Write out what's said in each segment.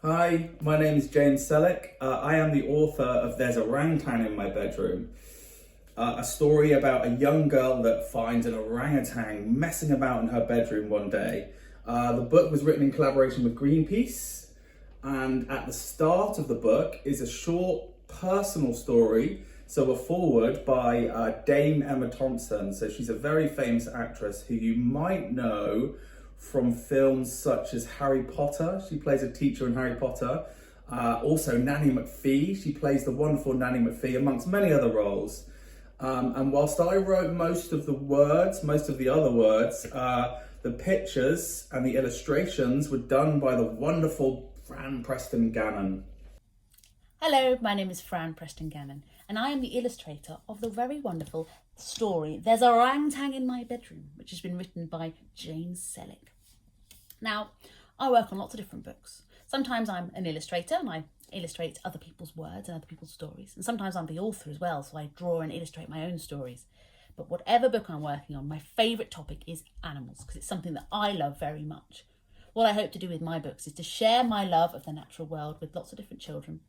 Hi, my name is James Sellick. I am the author of There's a Orangutan in My Bedroom, a story about a young girl that finds an orangutan messing about in her bedroom one day. The book was written in collaboration with Greenpeace, and at the start of the book is a short personal story, so a foreword by Dame Emma Thompson. So she's a very famous actress who you might know from films such as Harry Potter. She plays a teacher in Harry Potter. Also Nanny McPhee. She plays the wonderful Nanny McPhee, amongst many other roles. And whilst I wrote most of the other words, the pictures and the illustrations were done by the wonderful Frann Preston-Gannon. Hello, my name is Frann Preston-Gannon, and I am the illustrator of the very wonderful story There's a Orangutan in My Bedroom, which has been written by James Sellick. Now, I work on lots of different books. Sometimes I'm an illustrator and I illustrate other people's words and other people's stories. And sometimes I'm the author as well, so I draw and illustrate my own stories. But whatever book I'm working on, my favourite topic is animals, because it's something that I love very much. What I hope to do with my books is to share my love of the natural world with lots of different children,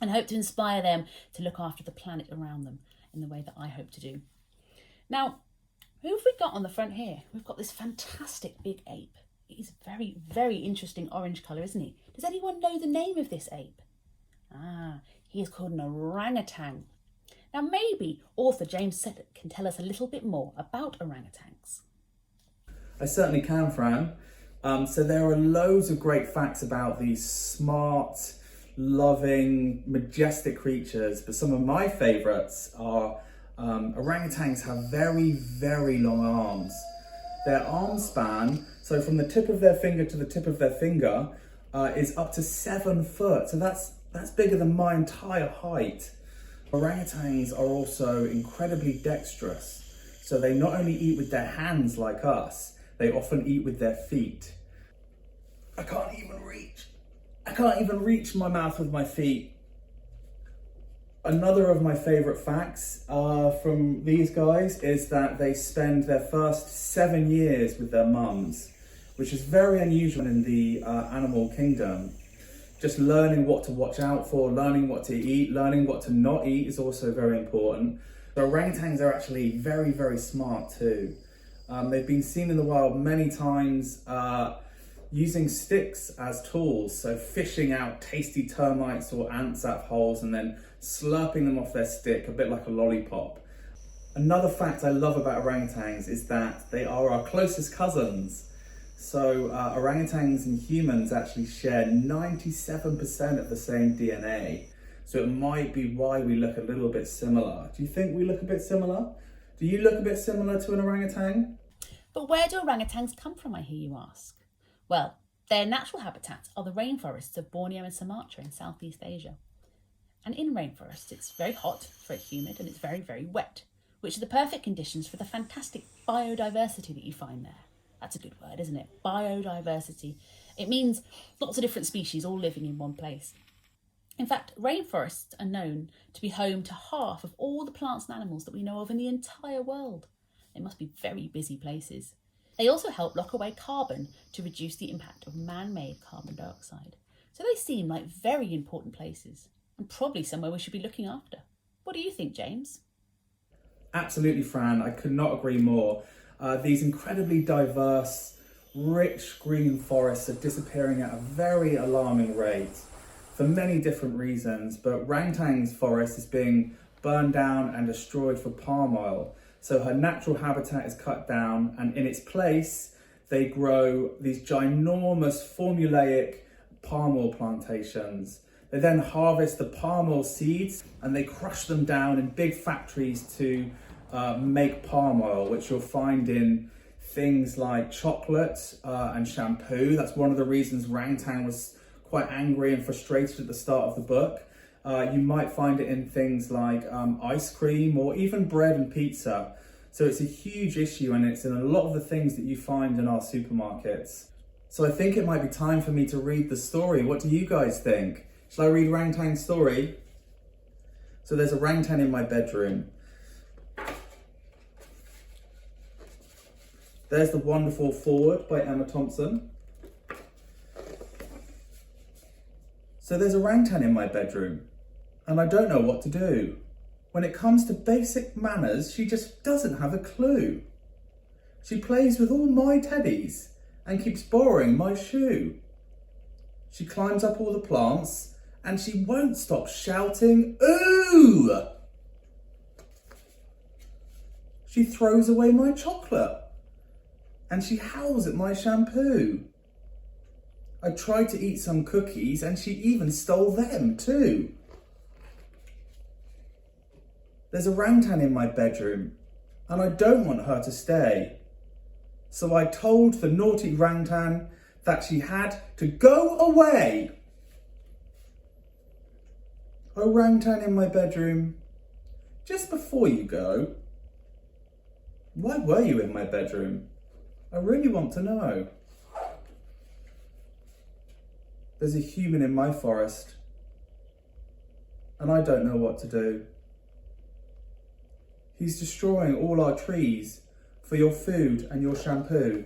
and hope to inspire them to look after the planet around them in the way that I hope to do. Now, who have we got on the front here? We've got this fantastic big ape. He's a very, very interesting orange colour, isn't he? Does anyone know the name of this ape? He is called an orangutan. Now, maybe author James Sellick can tell us a little bit more about orangutans. I certainly can, Fran. So there are loads of great facts about these smart, loving, majestic creatures, but some of my favourites are orangutans have very, very long arms. Their arm span, so from the tip of their finger to the tip of their finger, is up to 7 foot. So that's bigger than my entire height. Orangutans are also incredibly dexterous. So they not only eat with their hands like us, they often eat with their feet. I can't even reach my mouth with my feet. Another of my favourite facts from these guys is that they spend their first 7 years with their mums, which is very unusual in the animal kingdom. Just learning what to watch out for, learning what to eat, learning what to not eat is also very important. The orangutans are actually very, very smart too. They've been seen in the wild many times using sticks as tools, so fishing out tasty termites or ants out of holes and then slurping them off their stick, a bit like a lollipop. Another fact I love about orangutans is that they are our closest cousins. So orangutans and humans actually share 97% of the same DNA. So it might be why we look a little bit similar. Do you think we look a bit similar? Do you look a bit similar to an orangutan? But where do orangutans come from, I hear you ask? Well, their natural habitats are the rainforests of Borneo and Sumatra in Southeast Asia. And in rainforests, it's very hot, it's very humid, and it's very, very wet, which are the perfect conditions for the fantastic biodiversity that you find there. That's a good word, isn't it? Biodiversity. It means lots of different species all living in one place. In fact, rainforests are known to be home to half of all the plants and animals that we know of in the entire world. They must be very busy places. They also help lock away carbon to reduce the impact of man-made carbon dioxide. So they seem like very important places, and probably somewhere we should be looking after. What do you think, James? Absolutely, Fran. I could not agree more. These incredibly diverse, rich green forests are disappearing at a very alarming rate for many different reasons, but orangutan's forest is being burned down and destroyed for palm oil. So her natural habitat is cut down, and in its place, they grow these ginormous formulaic palm oil plantations. They then harvest the palm oil seeds and they crush them down in big factories to make palm oil, which you'll find in things like chocolate and shampoo. That's one of the reasons orangutan was quite angry and frustrated at the start of the book. You might find it in things like ice cream or even bread and pizza. So it's a huge issue, and it's in a lot of the things that you find in our supermarkets. So I think it might be time for me to read the story. What do you guys think? Shall I read Orangutan's story? So there's a orangutan in my bedroom. There's the wonderful foreword by Emma Thompson. So there's a orangutan in my bedroom, and I don't know what to do. When it comes to basic manners, she just doesn't have a clue. She plays with all my teddies and keeps borrowing my shoe. She climbs up all the plants and she won't stop shouting, "Ooh!" She throws away my chocolate and she howls at my shampoo. I tried to eat some cookies and she even stole them too. There's a orangutan in my bedroom and I don't want her to stay. So I told the naughty orangutan that she had to go away. Orangutan in my bedroom, just before you go, why were you in my bedroom? I really want to know. There's a human in my forest, and I don't know what to do. He's destroying all our trees for your food and your shampoo.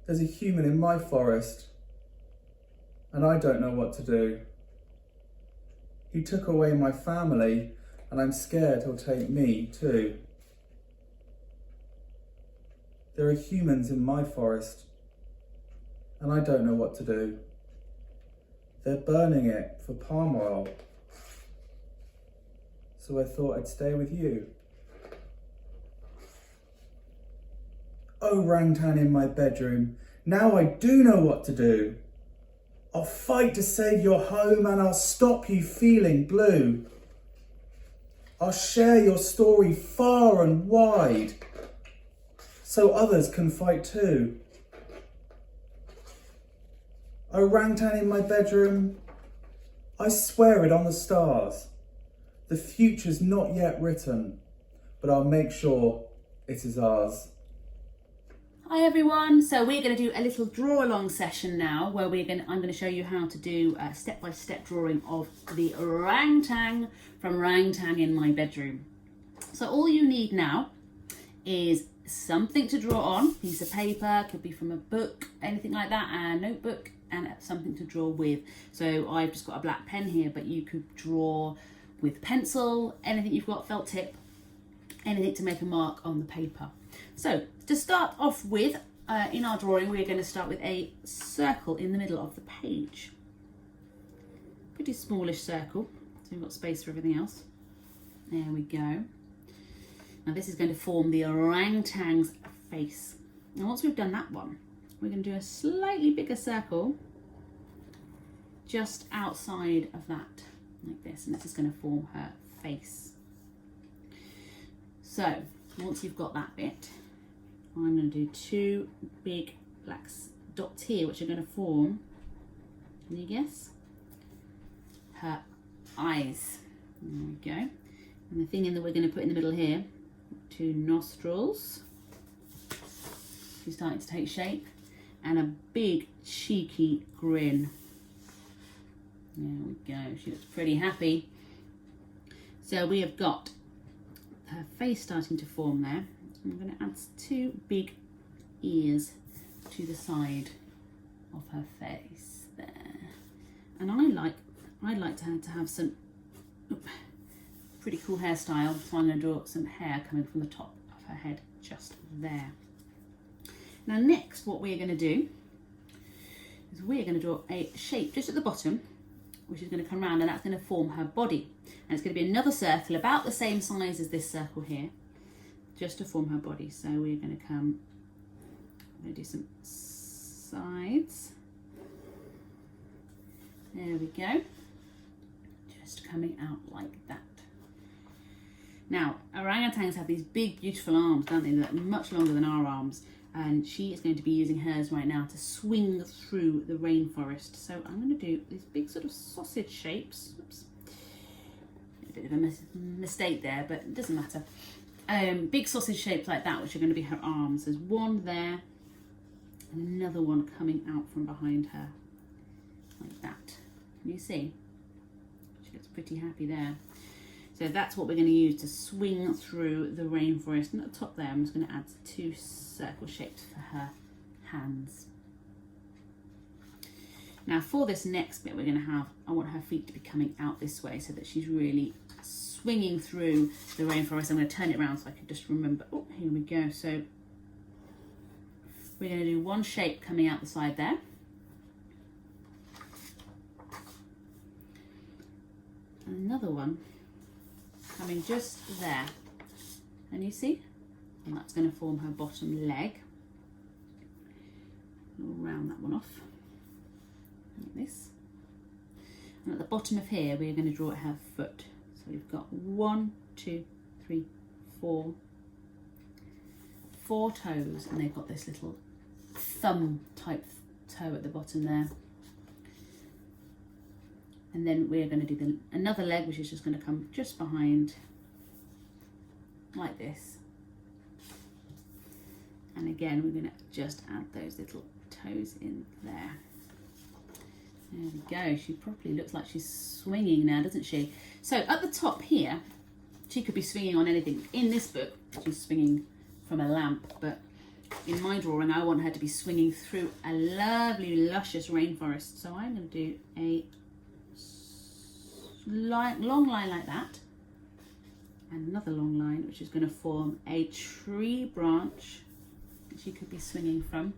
There's a human in my forest, and I don't know what to do. He took away my family, and I'm scared he'll take me too. There are humans in my forest, and I don't know what to do. They're burning it for palm oil. So I thought I'd stay with you. Orangutan in my bedroom, now I do know what to do. I'll fight to save your home and I'll stop you feeling blue. I'll share your story far and wide so others can fight too. Orangutan in my bedroom, I swear it on the stars. The future's not yet written, but I'll make sure it is ours. Hi everyone, so we're going to do a little draw along session now where I'm going to show you how to do a step-by-step drawing of the orangutan from Orangutan in My Bedroom. So all you need now is something to draw on, piece of paper, could be from a book, anything like that, a notebook, and something to draw with. So I've just got a black pen here, but you could draw with pencil, anything you've got, felt tip, anything to make a mark on the paper. So to start off with, in our drawing, we're going to start with a circle in the middle of the page. Pretty smallish circle, so we've got space for everything else. There we go. Now this is going to form the orangutan's face. And once we've done that one, we're going to do a slightly bigger circle just outside of that, like this, and this is going to form her face. So once you've got that bit, I'm going to do two big black dots here, which are going to form, can you guess? Her eyes. There we go. And the thing that we're going to put in the middle here, two nostrils. She's starting to take shape. And a big cheeky grin. There we go. She looks pretty happy. So we have got her face starting to form there. I'm going to add two big ears to the side of her face there. And I'd like to have some pretty cool hairstyle, so I'm going to draw some hair coming from the top of her head just there. Now next, what we're going to do is we're going to draw a shape just at the bottom, which is going to come around, and that's going to form her body. And it's going to be another circle about the same size as this circle here, just to form her body. So we're going to I'm going to do some sides. There we go. Just coming out like that. Now, orangutans have these big, beautiful arms, don't they? They're much longer than our arms. And she is going to be using hers right now to swing through the rainforest. So I'm going to do these big sort of sausage shapes. Oops. A bit of a mistake there, but it doesn't matter. Big sausage shapes like that, which are going to be her arms. There's one there, and another one coming out from behind her, like that. Can you see? She looks pretty happy there. So that's what we're going to use to swing through the rainforest. And at the top there, I'm just going to add two circle shapes for her hands. Now for this next bit, I want her feet to be coming out this way so that she's really swinging through the rainforest. I'm going to turn it around so I can just remember. Oh, here we go. So we're going to do one shape coming out the side there. And another one coming just there. And you see? And that's going to form her bottom leg. We'll round that one off. Like this. And at the bottom of here, we're going to draw her foot. So we've got 1, 2, 3, 4 toes, and they've got this little thumb type toe at the bottom there. And then we're going to do another leg, which is just going to come just behind, like this. And again, we're going to just add those little toes in there. There we go. She probably looks like she's swinging now, doesn't she? So at the top here, she could be swinging on anything. In this book, she's swinging from a lamp, but in my drawing, I want her to be swinging through a lovely, luscious rainforest. So I'm going to do a long line like that, and another long line, which is going to form a tree branch that she could be swinging from.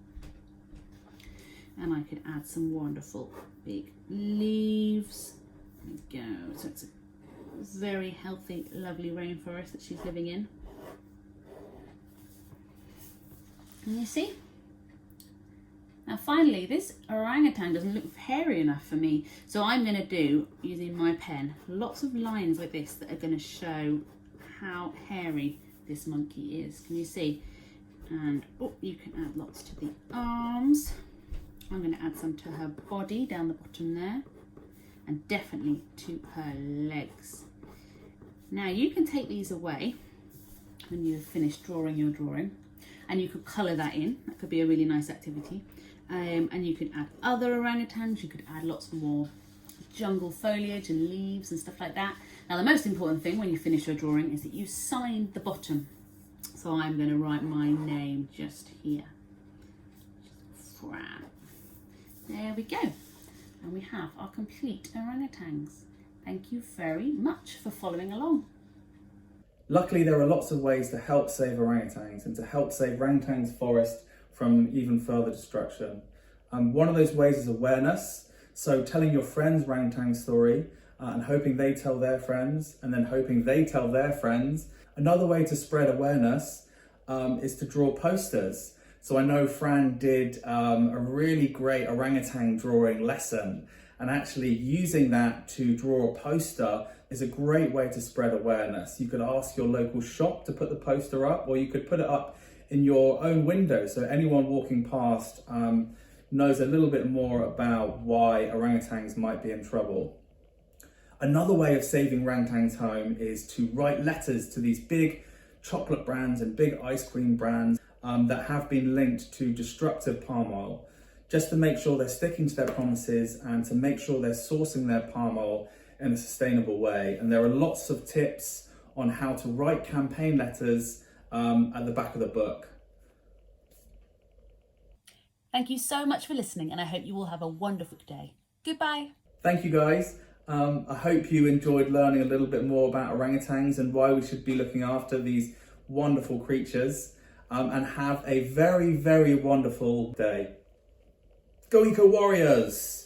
And I could add some wonderful big leaves. There we go. So it's a very healthy, lovely rainforest that she's living in. And you see? Now finally, this orangutan doesn't look hairy enough for me. So I'm going to do, using my pen, lots of lines like this that are going to show how hairy this monkey is. Can you see? And oh, you can add lots to the arms. I'm going to add some to her body down the bottom there, and definitely to her legs. Now you can take these away when you've finished drawing your drawing, and you could colour that in. That could be a really nice activity. And you could add other orangutans. You could add lots more jungle foliage and leaves and stuff like that. Now the most important thing when you finish your drawing is that you sign the bottom. So I'm going to write my name just here. Frann. There we go. And we have our complete orangutans. Thank you very much for following along. Luckily, there are lots of ways to help save orangutans and to help save orangutans forest from even further destruction. One of those ways is awareness. So telling your friends orangutan story and hoping they tell their friends, and then hoping they tell their friends. Another way to spread awareness is to draw posters. So I know Frann did a really great orangutan drawing lesson, and actually using that to draw a poster is a great way to spread awareness. You could ask your local shop to put the poster up, or you could put it up in your own window so anyone walking past knows a little bit more about why orangutans might be in trouble. Another way of saving orangutans home is to write letters to these big chocolate brands and big ice cream brands that have been linked to destructive palm oil, just to make sure they're sticking to their promises and to make sure they're sourcing their palm oil in a sustainable way. And there are lots of tips on how to write campaign letters at the back of the book. Thank you so much for listening, and I hope you all have a wonderful day. Goodbye. Thank you guys. I hope you enjoyed learning a little bit more about orangutans and why we should be looking after these wonderful creatures, and have a very, very wonderful day. Go Eco Warriors!